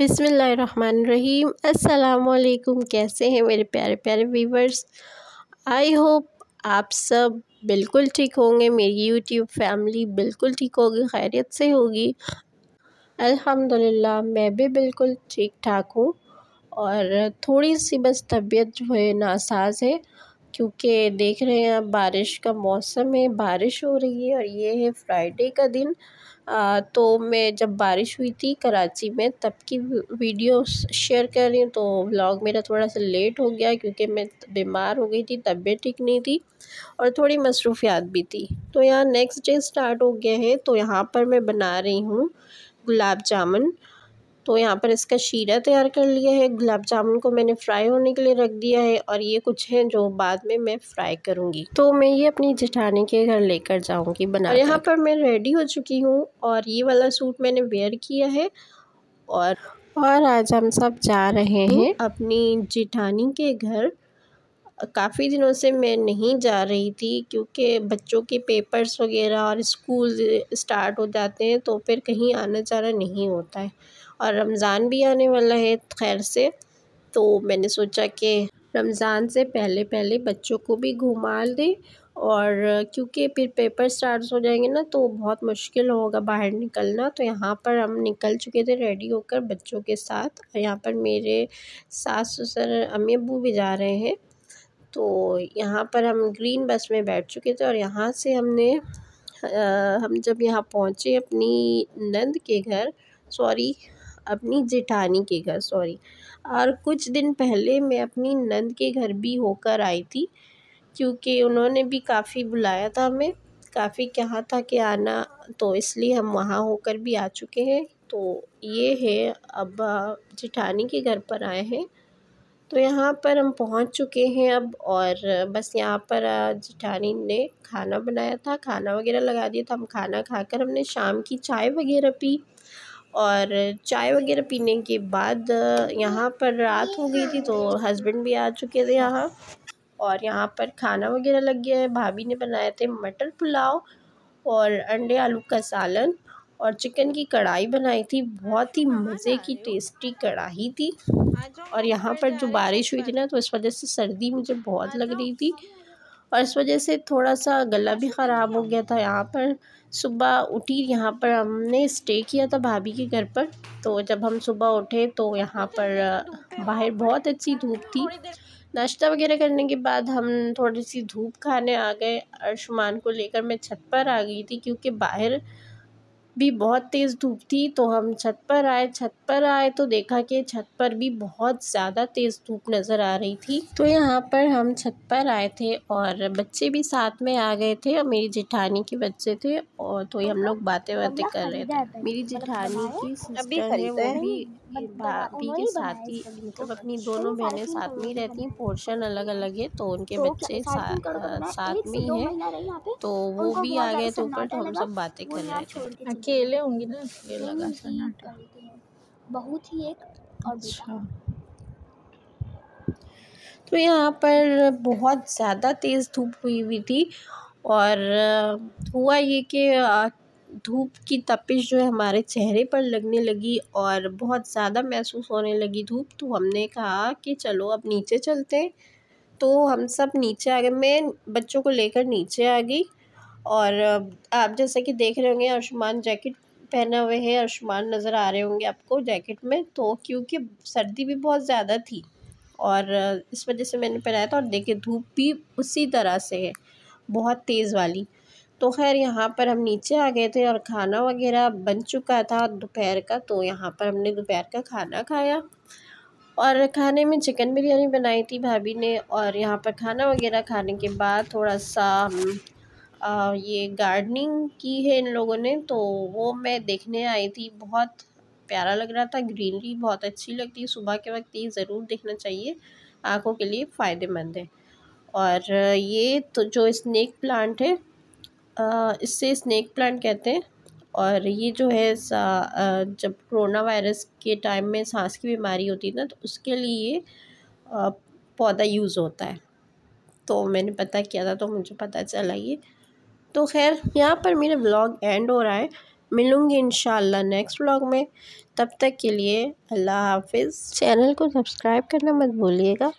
बिस्मिल्लाहिर्रहमानिर्रहीम। अस्सलामुअलैकुम। कैसे हैं मेरे प्यारे प्यारे व्यूवर्स। आई होप आप सब बिल्कुल ठीक होंगे। मेरी यूट्यूब फैमिली बिल्कुल ठीक होगी, खैरियत से होगी। अल्हम्दुलिल्लाह मैं भी बिल्कुल ठीक ठाक हूँ। और थोड़ी सी बस तबीयत जो है नासाज है, क्योंकि देख रहे हैं अब बारिश का मौसम है, बारिश हो रही है और ये है फ्राइडे का दिन। तो मैं जब बारिश हुई थी कराची में तब की वीडियो शेयर कर रही हूँ। तो व्लॉग मेरा थोड़ा सा लेट हो गया क्योंकि मैं बीमार हो गई थी, तबीयत ठीक नहीं थी और थोड़ी मसरूफियात भी थी। तो यहाँ नेक्स्ट डे स्टार्ट हो गया है। तो यहाँ पर मैं बना रही हूँ गुलाब जामुन। तो यहाँ पर इसका शीरा तैयार कर लिया है। गुलाब जामुन को मैंने फ्राई होने के लिए रख दिया है और ये कुछ है जो बाद में मैं फ्राई करूँगी। तो मैं ये अपनी जेठानी के घर लेकर जाऊँगी बना। और यहाँ पर मैं रेडी हो चुकी हूँ और ये वाला सूट मैंने वेयर किया है। और आज हम सब जा रहे हैं अपनी जेठानी के घर। काफ़ी दिनों से मैं नहीं जा रही थी क्योंकि बच्चों के पेपर्स वगैरह और स्कूल स्टार्ट हो जाते हैं, तो फिर कहीं आना जाना नहीं होता है। और रमज़ान भी आने वाला है खैर से, तो मैंने सोचा कि रमज़ान से पहले पहले बच्चों को भी घुमा दें। और क्योंकि फिर पेपर स्टार्ट हो जाएंगे ना तो बहुत मुश्किल होगा बाहर निकलना। तो यहाँ पर हम निकल चुके थे रेडी होकर बच्चों के साथ। और यहाँ पर मेरे सास ससुर अम्मी अब्बू भी जा रहे हैं। तो यहाँ पर हम ग्रीन बस में बैठ चुके थे और यहाँ से हम जब यहाँ पहुँचे अपनी नंद के घर, सॉरी अपनी जेठानी के घर, सॉरी। और कुछ दिन पहले मैं अपनी नंद के घर भी होकर आई थी क्योंकि उन्होंने भी काफ़ी बुलाया था हमें, काफ़ी कहा था कि आना, तो इसलिए हम वहाँ होकर भी आ चुके हैं। तो ये है अब जेठानी के घर पर आए हैं। तो यहाँ पर हम पहुँच चुके हैं अब। और बस यहाँ पर जेठानी ने खाना बनाया था, खाना वगैरह लगा दिया था। हम खाना खाकर हमने शाम की चाय वगैरह पी। और चाय वगैरह पीने के बाद यहाँ पर रात हो गई थी तो हस्बैंड भी आ चुके थे यहाँ। और यहाँ पर खाना वगैरह लग गया है। भाभी ने बनाए थे मटर पुलाव और अंडे आलू का सालन और चिकन की कढ़ाई बनाई थी। बहुत ही मज़े की टेस्टी कढ़ाई थी। और यहाँ पर जो बारिश हुई थी ना तो इस वजह से सर्दी मुझे बहुत लग रही थी और इस वजह से थोड़ा सा गला भी ख़राब हो गया था। यहाँ पर सुबह उठी, यहाँ पर हमने स्टे किया था भाभी के घर पर। तो जब हम सुबह उठे तो यहाँ पर बाहर बहुत अच्छी धूप थी। नाश्ता वगैरह करने के बाद हम थोड़ी सी धूप खाने आ गए। अर्शमान को लेकर मैं छत पर आ गई थी क्योंकि बाहर भी बहुत तेज़ धूप थी। तो हम छत पर आए तो देखा कि छत पर भी बहुत ज़्यादा तेज़ धूप नज़र आ रही थी। तो यहाँ पर हम छत पर आए थे और बच्चे भी साथ में आ गए थे और मेरी जेठानी के बच्चे थे। और तो हम लोग बातें कर रहे थे। मेरी जेठानी की सिस्टर है, वो भी भाभी के साथ ही, मतलब अपनी दोनों बहनें साथ में ही रहती हैं। पोर्शन अलग अलग है तो उनके बच्चे साथ में ही हैं। तो वो भी आ गए थे ऊपर, तो हम सब बातें कर रहे थे। अकेले होंगी ना, ये लगा सन्नाटा बहुत ही एक। अच्छा। तो यहाँ पर बहुत ज़्यादा तेज़ धूप हुई थी। और हुआ ये कि धूप की तपिश जो है हमारे चेहरे पर लगने लगी और बहुत ज़्यादा महसूस होने लगी धूप। तो हमने कहा कि चलो अब नीचे चलते हैं। तो हम सब नीचे आ गए, मैं बच्चों को लेकर नीचे आ गई। और आप जैसा कि देख रहे होंगे अर्शमान जैकेट पहना हुए है, अर्शमान नज़र आ रहे होंगे आपको जैकेट में। तो क्योंकि सर्दी भी बहुत ज़्यादा थी और इस वजह से मैंने पहनाया था। और देखिए धूप भी उसी तरह से है, बहुत तेज़ वाली। तो खैर यहाँ पर हम नीचे आ गए थे और खाना वगैरह बन चुका था दोपहर का। तो यहाँ पर हमने दोपहर का खाना खाया और खाने में चिकन बिरयानी बनाई थी भाभी ने। और यहाँ पर खाना वगैरह खाने के बाद थोड़ा सा ये गार्डनिंग की है इन लोगों ने, तो वो मैं देखने आई थी। बहुत प्यारा लग रहा था, ग्रीनरी बहुत अच्छी लगती है सुबह के वक्त, ये ज़रूर देखना चाहिए, आँखों के लिए फ़ायदेमंद है। और ये तो जो स्नेक प्लांट है, इससे स्नेक प्लांट कहते हैं। और ये जो है जब कोरोना वायरस के टाइम में सांस की बीमारी होती है ना तो उसके लिए पौधा यूज़ होता है। तो मैंने पता किया था तो मुझे पता चला ये। तो खैर यहाँ पर मेरा व्लॉग एंड हो रहा है। मिलूँगी इंशाल्लाह नेक्स्ट व्लॉग में। तब तक के लिए अल्लाह हाफिज़। चैनल को सब्सक्राइब करना मत भूलिएगा।